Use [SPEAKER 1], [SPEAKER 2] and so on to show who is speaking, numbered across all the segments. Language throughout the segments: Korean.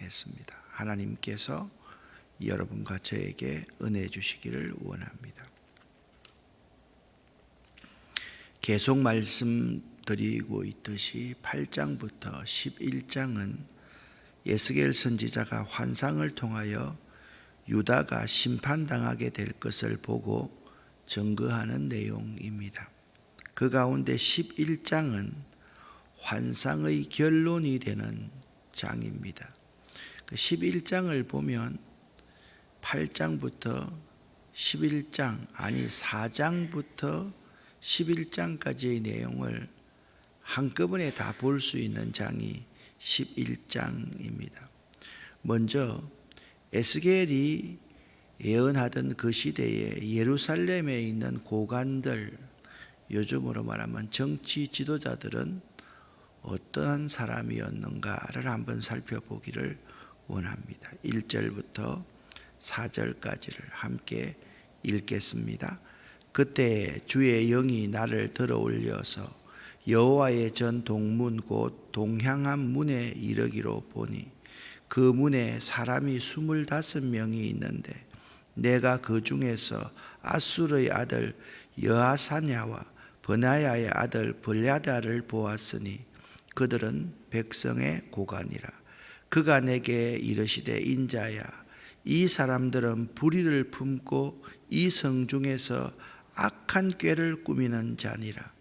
[SPEAKER 1] 나가겠습니다. 하나님께서 여러분과 저에게 은혜 주시기를 원합니다. 계속 말씀드리고 있듯이 8장부터 11장은 에스겔 선지자가 환상을 통하여 유다가 심판당하게 될 것을 보고 증거하는 내용입니다. 그 가운데 11장은 환상의 결론이 되는 장입니다. 11장을 보면 8장부터 4장부터 11장까지의 내용을 한꺼번에 다 볼 수 있는 장이 11장입니다. 먼저 에스겔이 예언하던 그 시대에 예루살렘에 있는 고관들, 요즘으로 말하면 정치 지도자들은 어떠한 사람이었는가를 한번 살펴보기를 원합니다. 1절부터 4절까지를 함께 읽겠습니다. 그때 주의 영이 나를 들어 올려서 여호와의 전 동문 곧 동향한 문에 이르기로 보니 그 문에 사람이 25명이 있는데 내가 그 중에서 아술의 아들 여하사냐와 버나야의 아들 블야다를 보았으니 그들은 백성의 고관이라. 그가 내게 이르시되 인자야, 이 사람들은 불의를 품고 이 성 중에서 악한 꾀를 꾸미는 자니라.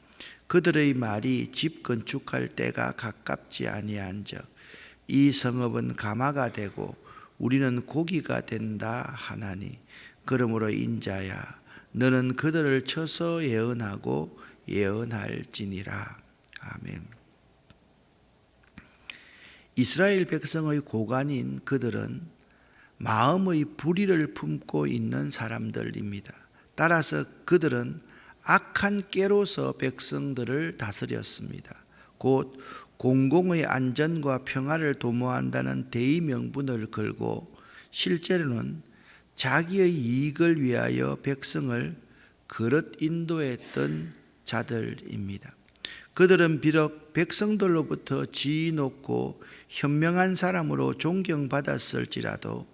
[SPEAKER 1] 그들의 말이 집 건축할 때가 가깝지 아니한즉 이 성읍은 가마가 되고 우리는 고기가 된다 하나니, 그러므로 인자야, 너는 그들을 쳐서 예언하고 예언할지니라. 아멘. 이스라엘 백성의 고관인 그들은 마음의 불의를 품고 있는 사람들입니다. 따라서 그들은 악한 꾀로서 백성들을 다스렸습니다. 곧 공공의 안전과 평화를 도모한다는 대의 명분을 걸고 실제로는 자기의 이익을 위하여 백성을 그릇 인도했던 자들입니다. 그들은 비록 백성들로부터 지위 높고 현명한 사람으로 존경받았을지라도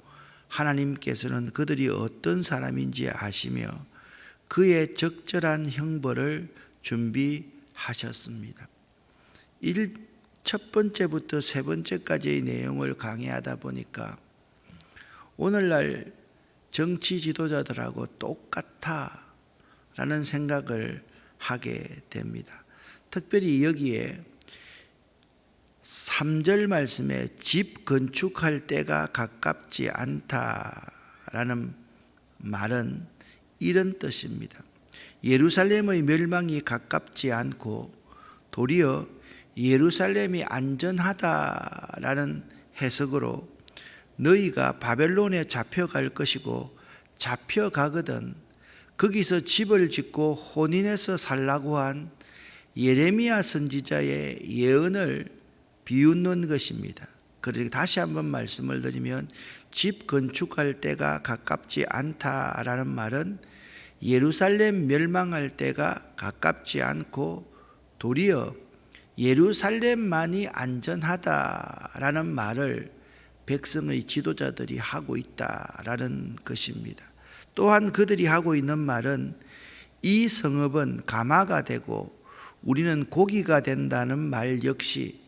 [SPEAKER 1] 하나님께서는 그들이 어떤 사람인지 아시며 그의 적절한 형벌을 준비하셨습니다. 첫 번째부터 세 번째까지의 내용을 강의하다 보니까 오늘날 정치 지도자들하고 똑같아 라는 생각을 하게 됩니다. 특별히 여기에 3절 말씀에 집 건축할 때가 가깝지 않다라는 말은 이런 뜻입니다. 예루살렘의 멸망이 가깝지 않고 도리어 예루살렘이 안전하다라는 해석으로 너희가 바벨론에 잡혀갈 것이고 잡혀가거든 거기서 집을 짓고 혼인해서 살라고 한 예레미야 선지자의 예언을 비웃는 것입니다. 그러니 다시 한번 말씀을 드리면 집 건축할 때가 가깝지 않다라는 말은 예루살렘 멸망할 때가 가깝지 않고 도리어 예루살렘만이 안전하다라는 말을 백성의 지도자들이 하고 있다라는 것입니다. 또한 그들이 하고 있는 말은 이 성읍은 가마가 되고 우리는 고기가 된다는 말 역시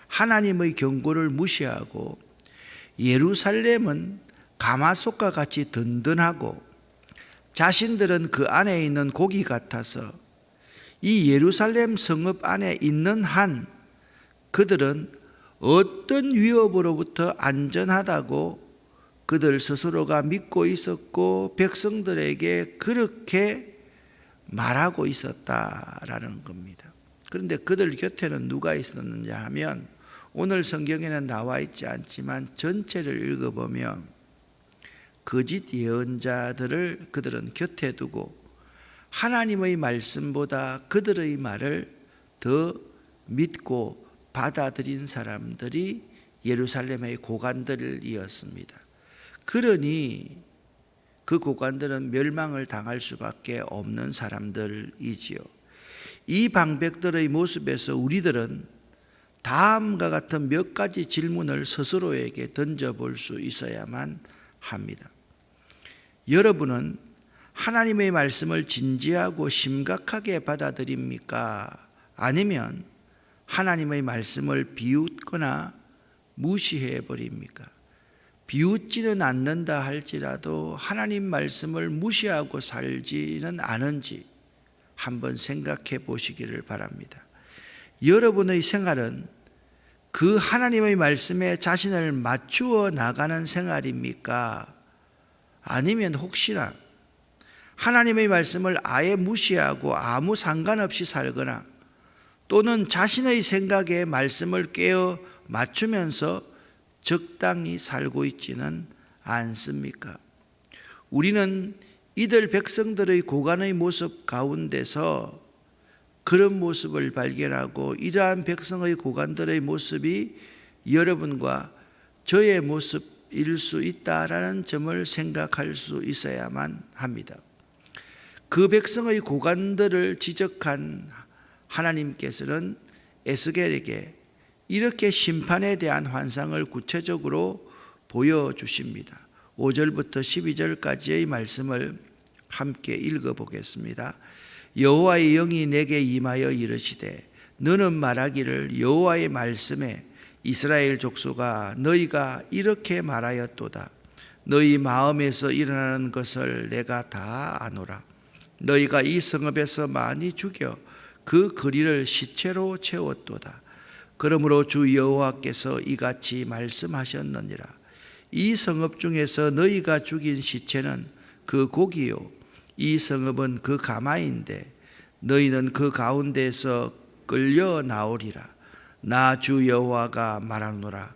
[SPEAKER 1] 하나님의 경고를 무시하고 예루살렘은 가마솥과 같이 든든하고 자신들은 그 안에 있는 고기 같아서 이 예루살렘 성읍 안에 있는 한 그들은 어떤 위협으로부터 안전하다고 그들 스스로가 믿고 있었고 백성들에게 그렇게 말하고 있었다라는 겁니다. 그런데 그들 곁에는 누가 있었느냐 하면 오늘 성경에는 나와 있지 않지만 전체를 읽어보면 거짓 예언자들을 그들은 곁에 두고 하나님의 말씀보다 그들의 말을 더 믿고 받아들인 사람들이 예루살렘의 고관들이었습니다. 그러니 그 고관들은 멸망을 당할 수밖에 없는 사람들이지요. 이 방백들의 모습에서 우리들은 다음과 같은 몇 가지 질문을 스스로에게 던져볼 수 있어야만 합니다. 여러분은 하나님의 말씀을 진지하고 심각하게 받아들입니까? 아니면 하나님의 말씀을 비웃거나 무시해 버립니까? 비웃지는 않는다 할지라도 하나님 말씀을 무시하고 살지는 않은지 한번 생각해 보시기를 바랍니다. 여러분의 생활은 그 하나님의 말씀에 자신을 맞추어 나가는 생활입니까? 아니면 혹시나 하나님의 말씀을 아예 무시하고 아무 상관없이 살거나 또는 자신의 생각에 말씀을 꿰어 맞추면서 적당히 살고 있지는 않습니까? 우리는 이들 백성들의 고관의 모습 가운데서 그런 모습을 발견하고 이러한 백성의 고관들의 모습이 여러분과 저의 모습일 수 있다라는 점을 생각할 수 있어야만 합니다. 그 백성의 고관들을 지적한 하나님께서는 에스겔에게 이렇게 심판에 대한 환상을 구체적으로 보여주십니다. 5절부터 12절까지의 말씀을 함께 읽어보겠습니다. 여호와의 영이 내게 임하여 이르시되 너는 말하기를 여호와의 말씀에 이스라엘 족속아 너희가 이렇게 말하였도다. 너희 마음에서 일어나는 것을 내가 다 아노라. 너희가 이 성읍에서 많이 죽여 그 거리를 시체로 채웠도다. 그러므로 주 여호와께서 이같이 말씀하셨느니라. 이 성읍 중에서 너희가 죽인 시체는 그 고기요 이 성읍은 그 가마인데 너희는 그 가운데에서 끌려 나오리라. 나 주 여호와가 말하노라.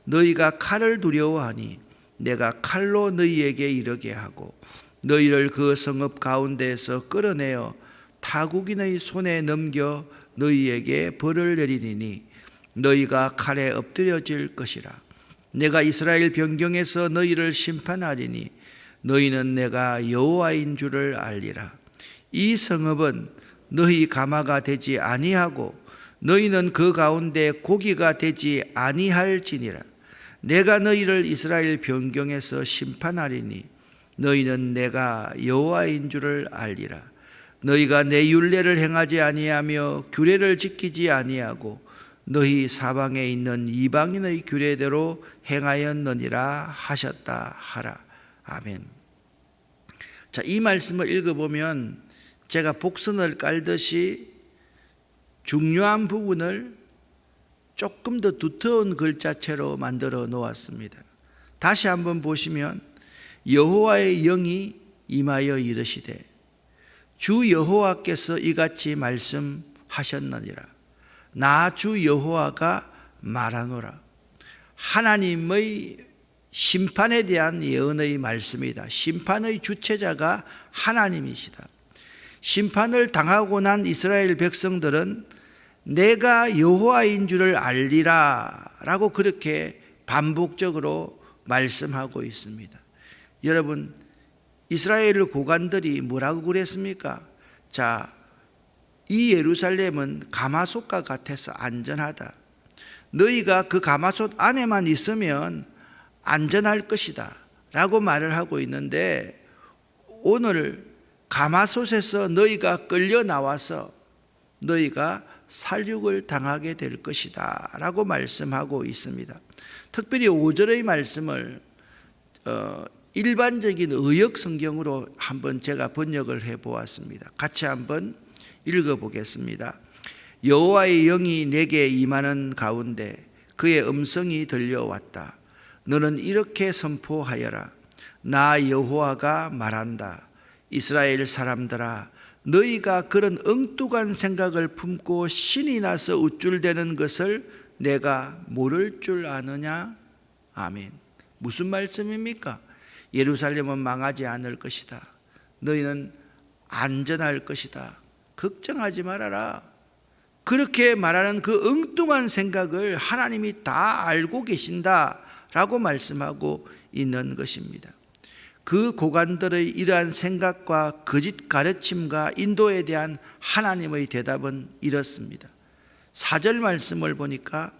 [SPEAKER 1] 너희가 칼을 두려워하니 내가 칼로 너희에게 이르게 하고 너희를 그 성읍 가운데에서 끌어내어 타국인의 손에 넘겨 너희에게 벌을 내리니 너희가 칼에 엎드려질 것이라. 내가 이스라엘 변경에서 너희를 심판하리니 너희는 내가 여호와인 줄을 알리라. 이 성읍은 너희 가마가 되지 아니하고 너희는 그 가운데 고기가 되지 아니할지니라. 내가 너희를 이스라엘 변경에서 심판하리니 너희는 내가 여호와인 줄을 알리라. 너희가 내 율례를 행하지 아니하며 규례를 지키지 아니하고 너희 사방에 있는 이방인의 규례대로 행하였느니라 하셨다 하라. 아멘. 자, 이 말씀을 읽어보면 제가 복선을 깔듯이 중요한 부분을 조금 더 두터운 글자체로 만들어 놓았습니다. 다시 한번 보시면 여호와의 영이 임하여 이르시되 주 여호와께서 이같이 말씀하셨느니라. 나 주 여호와가 말하노라. 하나님의 심판에 대한 예언의 말씀이다. 심판의 주체자가 하나님이시다. 심판을 당하고 난 이스라엘 백성들은 내가 여호와인 줄을 알리라 라고 그렇게 반복적으로 말씀하고 있습니다. 여러분, 이스라엘 고관들이 뭐라고 그랬습니까? 자, 이 예루살렘은 가마솥과 같아서 안전하다. 너희가 그 가마솥 안에만 있으면 안전할 것이다 라고 말을 하고 있는데 오늘 가마솥에서 너희가 끌려 나와서 너희가 살육을 당하게 될 것이다 라고 말씀하고 있습니다. 특별히 5절의 말씀을 일반적인 의역 성경으로 한번 제가 번역을 해보았습니다. 같이 한번 읽어보겠습니다. 여호와의 영이 내게 임하는 가운데 그의 음성이 들려왔다. 너는 이렇게 선포하여라. 나 여호와가 말한다. 이스라엘 사람들아, 너희가 그런 엉뚱한 생각을 품고 신이 나서 우쭐대는 것을 내가 모를 줄 아느냐? 아멘. 무슨 말씀입니까? 예루살렘은 망하지 않을 것이다. 너희는 안전할 것이다. 걱정하지 말아라. 그렇게 말하는 그 엉뚱한 생각을 하나님이 다 알고 계신다라고 말씀하고 있는 것입니다. 그 고관들의 이러한 생각과 거짓 가르침과 인도에 대한 하나님의 대답은 이렇습니다. 4절 말씀을 보니까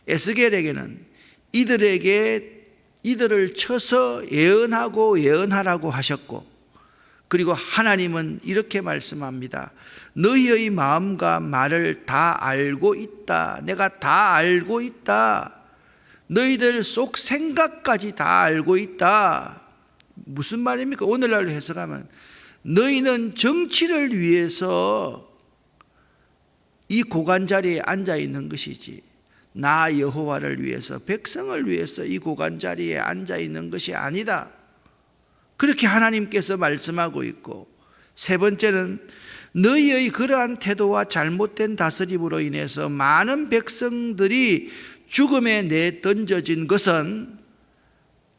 [SPEAKER 1] 에스겔에게는 이들을 쳐서 예언하라고 하셨고, 그리고 하나님은 이렇게 말씀합니다. 너희의 마음과 말을 다 알고 있다. 내가 다 알고 있다. 너희들 속 생각까지 다 알고 있다. 무슨 말입니까? 오늘날로 해석하면 너희는 정치를 위해서 이 고관 자리에 앉아 있는 것이지, 나 여호와를 위해서, 백성을 위해서 이 고관 자리에 앉아 있는 것이 아니다. 그렇게 하나님께서 말씀하고 있고, 세 번째는 너희의 그러한 태도와 잘못된 다스림으로 인해서 많은 백성들이 죽음에 내던져진 것은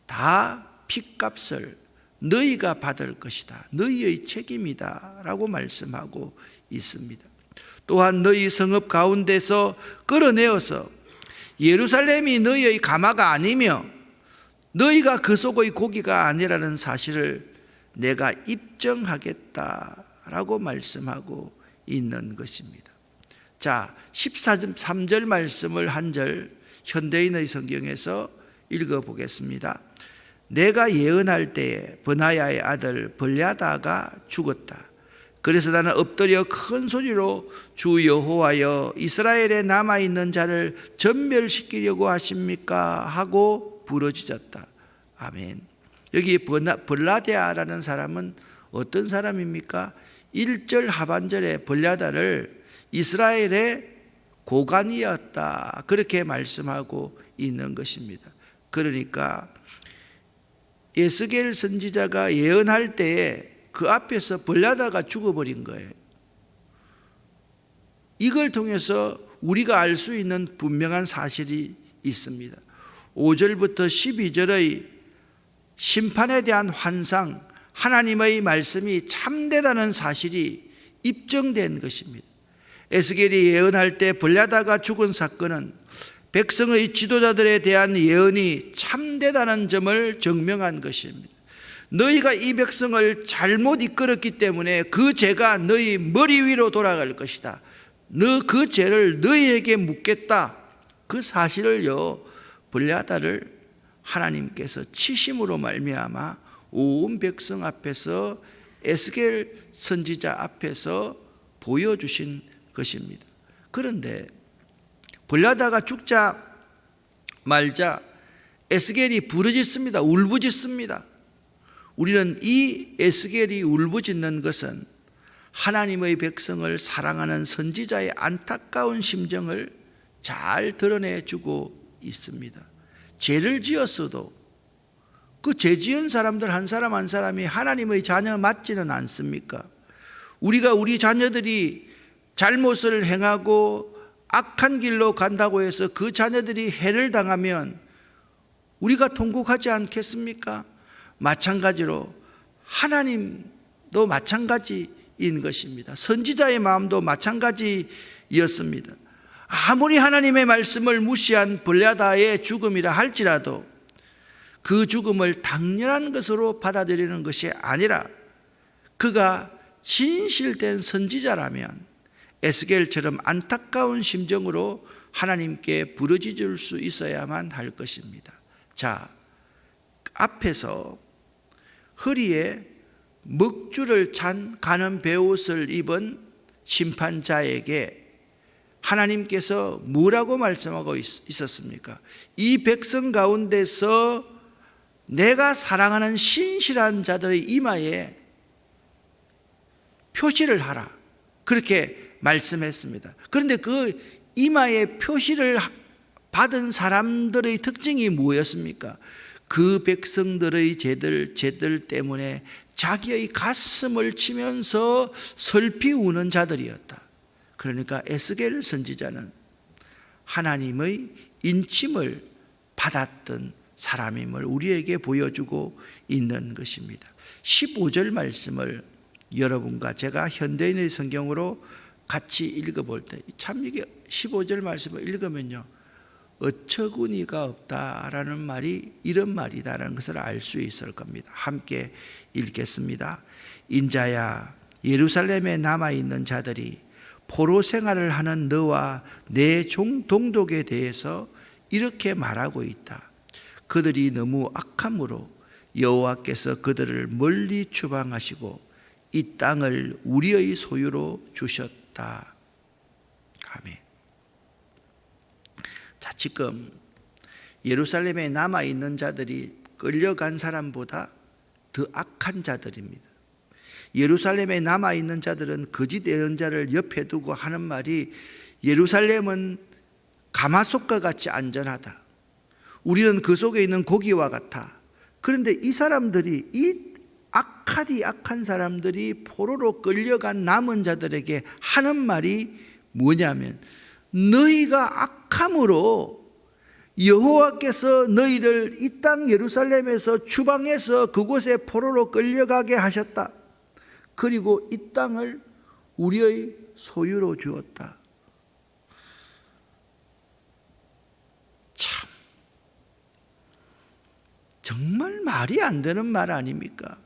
[SPEAKER 1] 다 핏값을 너희가 받을 것이다. 너희의 책임이다 라고 말씀하고 있습니다. 또한 너희 성읍 가운데서 끌어내어서 예루살렘이 너희의 가마가 아니며 너희가 그 속의 고기가 아니라는 사실을 내가 입증하겠다라고 말씀하고 있는 것입니다. 자, 13절 말씀을 한 절 현대인의 성경에서 읽어보겠습니다. 내가 예언할 때에 버나야의 아들 벌야다가 죽었다. 그래서 나는 엎드려 큰 소리로 주 여호와여, 이스라엘에 남아있는 자를 전멸시키려고 하십니까? 하고 부르짖었다. 아멘. 여기 벌라데아라는 사람은 어떤 사람입니까? 1절 하반절에 벌야다를 이스라엘의 고관이었다, 그렇게 말씀하고 있는 것입니다. 그러니까 에스겔 선지자가 예언할 때에 그 앞에서 벌야다가 죽어버린 거예요. 이걸 통해서 우리가 알 수 있는 분명한 사실이 있습니다. 5절부터 12절의 심판에 대한 환상, 하나님의 말씀이 참되다는 사실이 입증된 것입니다. 에스겔이 예언할 때 벌야다가 죽은 사건은 백성의 지도자들에 대한 예언이 참되다는 점을 증명한 것입니다. 너희가 이 백성을 잘못 이끌었기 때문에 그 죄가 너희 머리 위로 돌아갈 것이다. 너 그 죄를 너희에게 묻겠다. 그 사실을요, 벌야다를 하나님께서 치심으로 말미암아 온 백성 앞에서, 에스겔 선지자 앞에서 보여주신 것입니다. 그런데 벌야다가 죽자 말자 에스겔이 부르짖습니다. 울부짖습니다. 우리는 이 에스겔이 울부짖는 것은 하나님의 백성을 사랑하는 선지자의 안타까운 심정을 잘 드러내주고 있습니다. 죄를 지었어도 그 죄 지은 사람들 한 사람 한 사람이 하나님의 자녀 맞지는 않습니까? 우리가 우리 자녀들이 잘못을 행하고 악한 길로 간다고 해서 그 자녀들이 해를 당하면 우리가 통곡하지 않겠습니까? 마찬가지로 하나님도 마찬가지인 것입니다. 선지자의 마음도 마찬가지였습니다. 아무리 하나님의 말씀을 무시한 벌야다의 죽음이라 할지라도 그 죽음을 당연한 것으로 받아들이는 것이 아니라 그가 진실된 선지자라면 에스겔처럼 안타까운 심정으로 하나님께 부르짖을 수 있어야만 할 것입니다. 자, 앞에서 허리에 먹줄을 찬 가는 베옷을 입은 심판자에게 하나님께서 뭐라고 말씀하고 있었습니까? 이 백성 가운데서 내가 사랑하는 신실한 자들의 이마에 표시를 하라, 그렇게 말씀했습니다. 그런데 그 이마에 표시를 받은 사람들의 특징이 뭐였습니까? 그 백성들의 죄들 때문에 자기의 가슴을 치면서 슬피 우는 자들이었다. 그러니까 에스겔 선지자는 하나님의 인침을 받았던 사람임을 우리에게 보여주고 있는 것입니다. 15절 말씀을 여러분과 제가 현대인의 성경으로 같이 읽어볼 때 참 이게 15절 말씀을 읽으면요, 어처구니가 없다라는 말이 이런 말이다라는 것을 알 수 있을 겁니다. 함께 읽겠습니다. 인자야, 예루살렘에 남아있는 자들이 포로 생활을 하는 너와 내 종 동독에 대해서 이렇게 말하고 있다. 그들이 너무 악함으로 여호와께서 그들을 멀리 추방하시고 이 땅을 우리의 소유로 주셨다. 아멘. 자, 지금 예루살렘에 남아있는 자들이 끌려간 사람보다 더 악한 자들입니다. 예루살렘에 남아있는 자들은 거짓 예언자를 옆에 두고 하는 말이 예루살렘은 가마솥과 같이 안전하다. 우리는 그 속에 있는 고기와 같아. 그런데 이 사람들이, 이 악한 사람들이 포로로 끌려간 남은 자들에게 하는 말이 뭐냐면, 너희가 악함으로 여호와께서 너희를 이 땅 예루살렘에서 추방해서 그곳에 포로로 끌려가게 하셨다. 그리고 이 땅을 우리의 소유로 주었다. 참, 정말 말이 안 되는 말 아닙니까?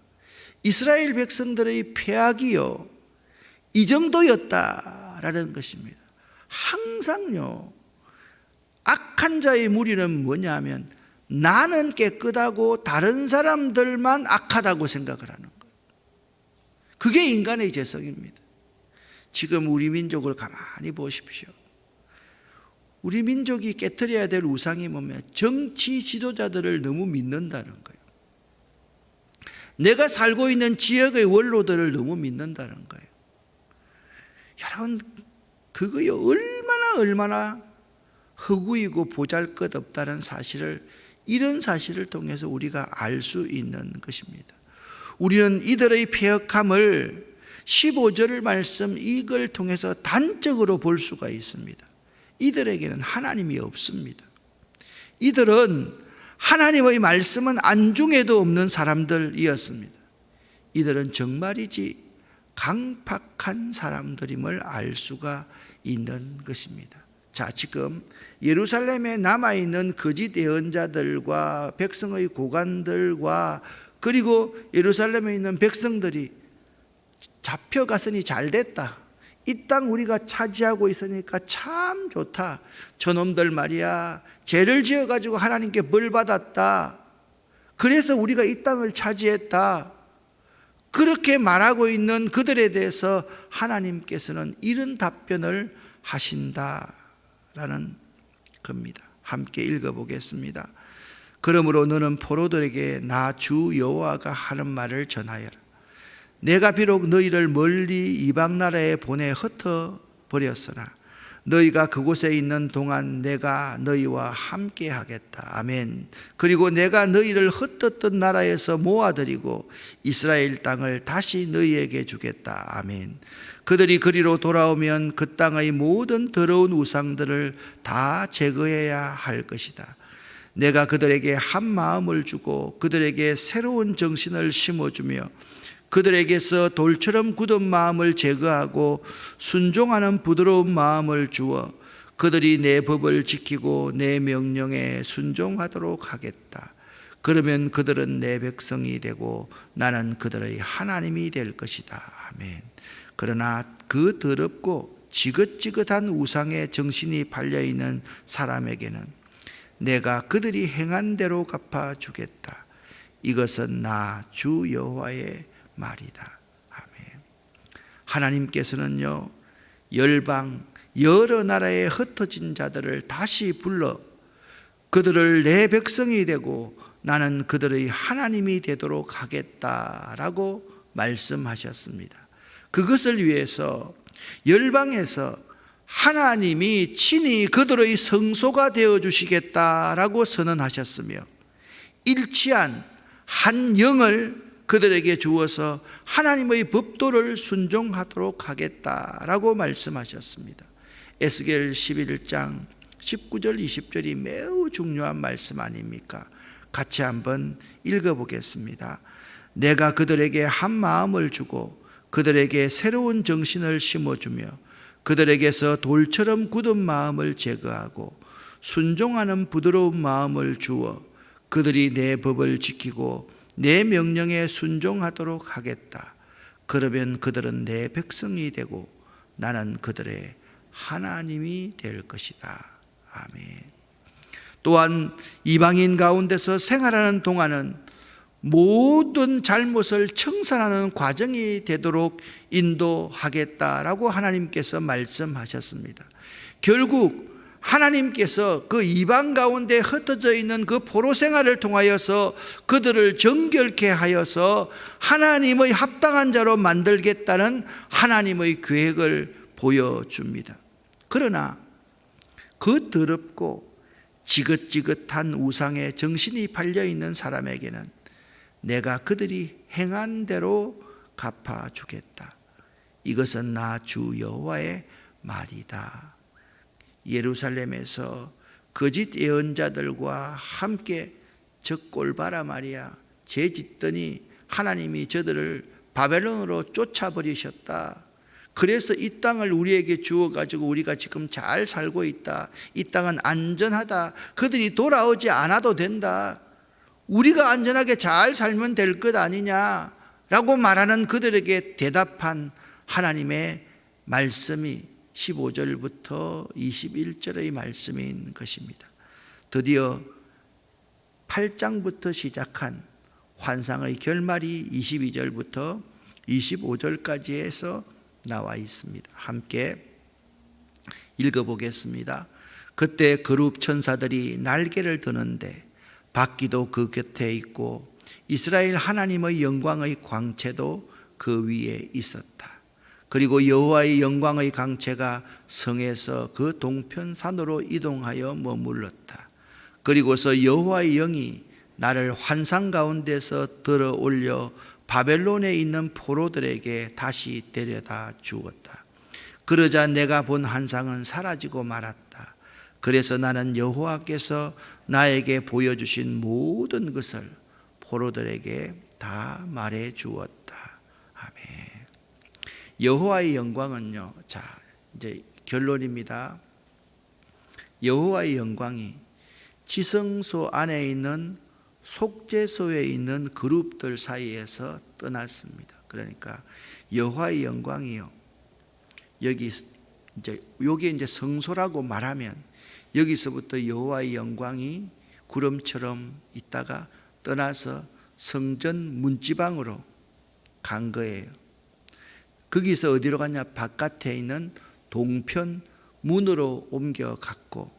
[SPEAKER 1] 이스라엘 백성들의 패악이요, 이 정도였다라는 것입니다. 항상요, 악한 자의 무리는 뭐냐면 나는 깨끗하고 다른 사람들만 악하다고 생각을 하는 거예요. 그게 인간의 죄성입니다. 지금 우리 민족을 가만히 보십시오. 우리 민족이 깨트려야 될 우상이 뭐냐면 정치 지도자들을 너무 믿는다는 거예요. 내가 살고 있는 지역의 원로들을 너무 믿는다는 거예요. 여러분, 그거요 얼마나 허구이고 보잘것없다는 사실을, 이런 사실을 통해서 우리가 알 수 있는 것입니다. 우리는 이들의 패역함을 15절 말씀 이걸 통해서 단적으로 볼 수가 있습니다. 이들에게는 하나님이 없습니다. 이들은 하나님의 말씀은 안중에도 없는 사람들이었습니다. 이들은 정말이지 강팍한 사람들임을 알 수가 있는 것입니다. 자, 지금 예루살렘에 남아있는 거짓 예언자들과 백성의 고관들과 그리고 예루살렘에 있는 백성들이 잡혀갔으니 잘 됐다. 이 땅 우리가 차지하고 있으니까 참 좋다. 저놈들 말이야, 죄를 지어가지고 하나님께 벌 받았다. 그래서 우리가 이 땅을 차지했다. 그렇게 말하고 있는 그들에 대해서 하나님께서는 이런 답변을 하신다라는 겁니다. 함께 읽어보겠습니다. 그러므로 너는 포로들에게 나 주 여호와가 하는 말을 전하여라. 내가 비록 너희를 멀리 이방 나라에 보내 흩어버렸으나 너희가 그곳에 있는 동안 내가 너희와 함께 하겠다. 아멘. 그리고 내가 너희를 흩었던 나라에서 모아들이고 이스라엘 땅을 다시 너희에게 주겠다. 아멘. 그들이 그리로 돌아오면 그 땅의 모든 더러운 우상들을 다 제거해야 할 것이다. 내가 그들에게 한 마음을 주고 그들에게 새로운 정신을 심어주며 그들에게서 돌처럼 굳은 마음을 제거하고 순종하는 부드러운 마음을 주어 그들이 내 법을 지키고 내 명령에 순종하도록 하겠다. 그러면 그들은 내 백성이 되고 나는 그들의 하나님이 될 것이다. 아멘. 그러나 그 더럽고 지긋지긋한 우상의 정신이 팔려있는 사람에게는 내가 그들이 행한 대로 갚아주겠다. 이것은 나 주 여호와의 말이다. 아멘. 하나님께서는요, 열방 여러 나라에 흩어진 자들을 다시 불러 그들을 내 백성이 되고 나는 그들의 하나님이 되도록 하겠다라고 말씀하셨습니다. 그것을 위해서 열방에서 하나님이 친히 그들의 성소가 되어 주시겠다라고 선언하셨으며 일치한 한 영을 그들에게 주어서 하나님의 법도를 순종하도록 하겠다라고 말씀하셨습니다. 에스겔 11장 19절 20절이 매우 중요한 말씀 아닙니까? 같이 한번 읽어보겠습니다. 내가 그들에게 한 마음을 주고 그들에게 새로운 정신을 심어주며 그들에게서 돌처럼 굳은 마음을 제거하고 순종하는 부드러운 마음을 주어 그들이 내 법을 지키고 내 명령에 순종하도록 하겠다. 그러면 그들은 내 백성이 되고 나는 그들의 하나님이 될 것이다. 아멘. 또한 이방인 가운데서 생활하는 동안은 모든 잘못을 청산하는 과정이 되도록 인도하겠다라고 하나님께서 말씀하셨습니다. 결국 하나님께서 그 이방 가운데 흩어져 있는 그 포로 생활을 통하여서 그들을 정결케 하여서 하나님의 합당한 자로 만들겠다는 하나님의 계획을 보여줍니다. 그러나 그 더럽고 지긋지긋한 우상에 정신이 팔려있는 사람에게는 내가 그들이 행한 대로 갚아주겠다. 이것은 나 주 여호와의 말이다. 예루살렘에서 거짓 예언자들과 함께 적골 봐라 말이야. 죄 짓더니 하나님이 저들을 바벨론으로 쫓아버리셨다. 그래서 이 땅을 우리에게 주어가지고 우리가 지금 잘 살고 있다. 이 땅은 안전하다. 그들이 돌아오지 않아도 된다. 우리가 안전하게 잘 살면 될 것 아니냐 라고 말하는 그들에게 대답한 하나님의 말씀이 15절부터 21절의 말씀인 것입니다. 드디어 8장부터 시작한 환상의 결말이 22절부터 25절까지 해서 나와 있습니다. 함께 읽어보겠습니다. 그때 거룩 천사들이 날개를 드는데 바퀴도 그 곁에 있고 이스라엘 하나님의 영광의 광채도 그 위에 있었다. 그리고 여호와의 영광의 광채가 성에서 그 동편산으로 이동하여 머물렀다. 그리고서 여호와의 영이 나를 환상 가운데서 들어 올려 바벨론에 있는 포로들에게 다시 데려다 주었다. 그러자 내가 본 환상은 사라지고 말았다. 그래서 나는 여호와께서 나에게 보여주신 모든 것을 포로들에게 다 말해 주었다. 아멘. 여호와의 영광은요, 자, 이제 결론입니다. 여호와의 영광이 지성소 안에 있는 속죄소에 있는 그룹들 사이에서 떠났습니다. 그러니까 여호와의 영광이요, 여기 이제 성소라고 말하면 여기서부터 여호와의 영광이 구름처럼 있다가 떠나서 성전 문지방으로 간 거예요. 거기서 어디로 갔냐? 바깥에 있는 동편 문으로 옮겨갔고,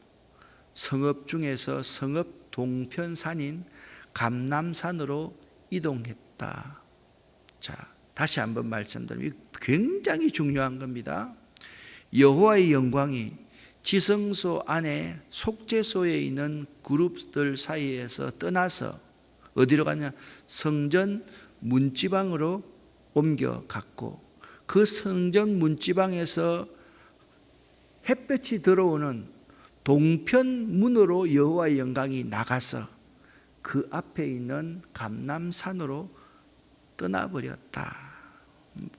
[SPEAKER 1] 성읍 중에서 성읍 동편산인 감람산으로 이동했다. 자, 다시 한번 말씀드리면 굉장히 중요한 겁니다. 여호와의 영광이 지성소 안에 속죄소에 있는 그룹들 사이에서 떠나서 어디로 갔냐? 성전 문지방으로 옮겨갔고, 그 성전 문지방에서 햇볕이 들어오는 동편 문으로 여호와의 영광이 나가서 그 앞에 있는 감람산으로 떠나버렸다.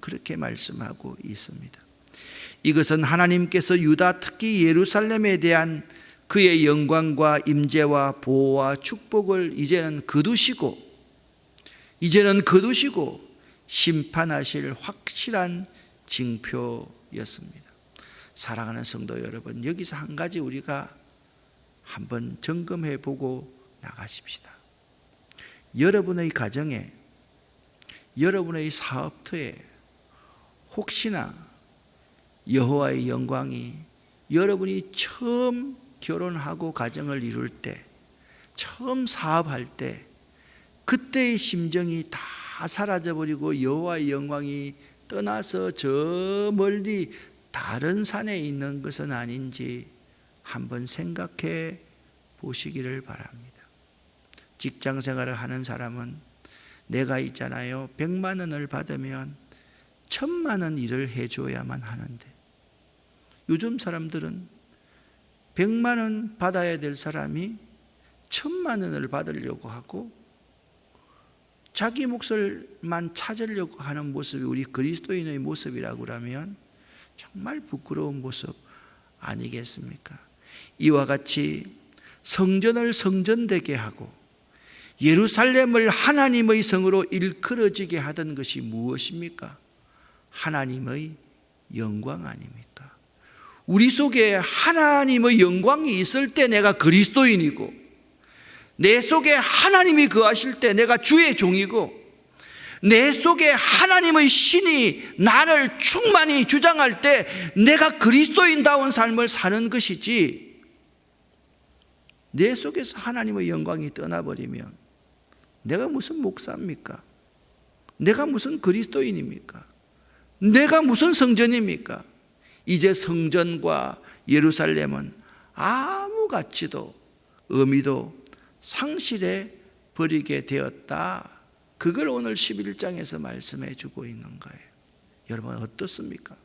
[SPEAKER 1] 그렇게 말씀하고 있습니다. 이것은 하나님께서 유다 특히 예루살렘에 대한 그의 영광과 임재와 보호와 축복을 이제는 거두시고 심판하실 확실한 징표였습니다. 사랑하는 성도 여러분, 여기서 한 가지 우리가 한번 점검해 보고 나가십시다. 여러분의 가정에, 여러분의 사업터에 혹시나 여호와의 영광이 여러분이 처음 결혼하고 가정을 이룰 때, 처음 사업할 때 그때의 심정이 다 사라져버리고 여호와의 영광이 떠나서 저 멀리 다른 산에 있는 것은 아닌지 한번 생각해 보시기를 바랍니다. 직장 생활을 하는 사람은 내가 있잖아요, 100만 원을 받으면 1000만 원 일을 해줘야만 하는데, 요즘 사람들은 100만 원 받아야 될 사람이 1000만 원을 받으려고 하고 자기 몫을만 찾으려고 하는 모습이 우리 그리스도인의 모습이라고 하면 정말 부끄러운 모습 아니겠습니까? 이와 같이 성전을 성전되게 하고 예루살렘을 하나님의 성으로 일컬어지게 하던 것이 무엇입니까? 하나님의 영광 아닙니까? 우리 속에 하나님의 영광이 있을 때 내가 그리스도인이고, 내 속에 하나님이 거하실 때 내가 주의 종이고, 내 속에 하나님의 신이 나를 충만히 주장할 때 내가 그리스도인다운 삶을 사는 것이지, 내 속에서 하나님의 영광이 떠나버리면 내가 무슨 목사입니까? 내가 무슨 그리스도인입니까? 내가 무슨 성전입니까? 이제 성전과 예루살렘은 아무 가치도 의미도 상실해 버리게 되었다. 그걸 오늘 11장에서 말씀해 주고 있는 거예요. 여러분 어떻습니까?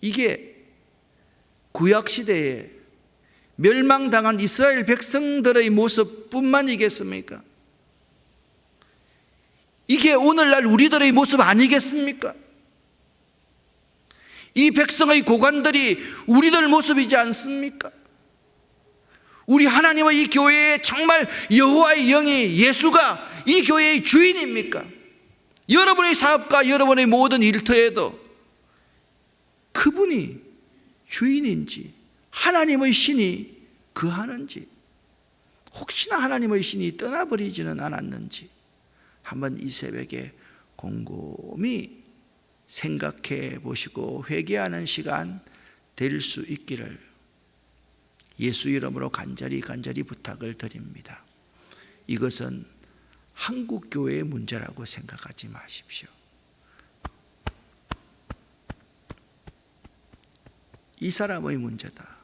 [SPEAKER 1] 이게 구약시대에 멸망당한 이스라엘 백성들의 모습뿐만이겠습니까? 이게 오늘날 우리들의 모습 아니겠습니까? 이 백성의 고관들이 우리들 모습이지 않습니까? 우리 하나님의 이 교회에 정말 여호와의 영이, 예수가 이 교회의 주인입니까? 여러분의 사업과 여러분의 모든 일터에도 그분이 주인인지, 하나님의 신이 거하는지, 혹시나 하나님의 신이 떠나버리지는 않았는지 한번 이 새벽에 곰곰이 생각해 보시고 회개하는 시간 될 수 있기를 예수 이름으로 간절히 부탁을 드립니다. 이것은 한국 교회의 문제라고 생각하지 마십시오. 이 사람의 문제다.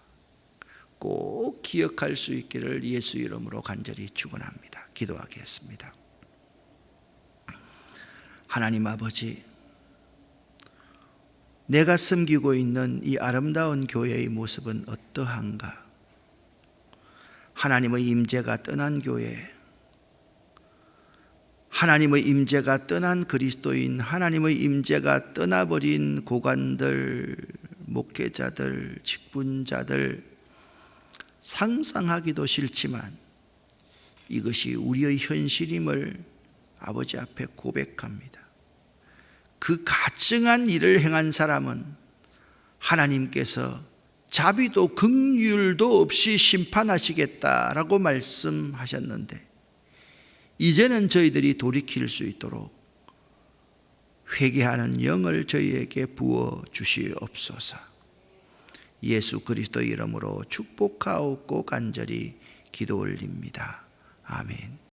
[SPEAKER 1] 꼭 기억할 수 있기를 예수 이름으로 간절히 축원합니다. 기도하겠습니다. 하나님 아버지, 내가 섬기고 있는 이 아름다운 교회의 모습은 어떠한가? 하나님의 임재가 떠난 교회, 하나님의 임재가 떠난 그리스도인, 하나님의 임재가 떠나버린 고관들, 목회자들, 직분자들, 상상하기도 싫지만 이것이 우리의 현실임을 아버지 앞에 고백합니다. 그 가증한 일을 행한 사람은 하나님께서 자비도 긍휼도 없이 심판하시겠다라고 말씀하셨는데, 이제는 저희들이 돌이킬 수 있도록 회개하는 영을 저희에게 부어 주시옵소서. 예수 그리스도 이름으로 축복하옵고 간절히 기도 올립니다. 아멘.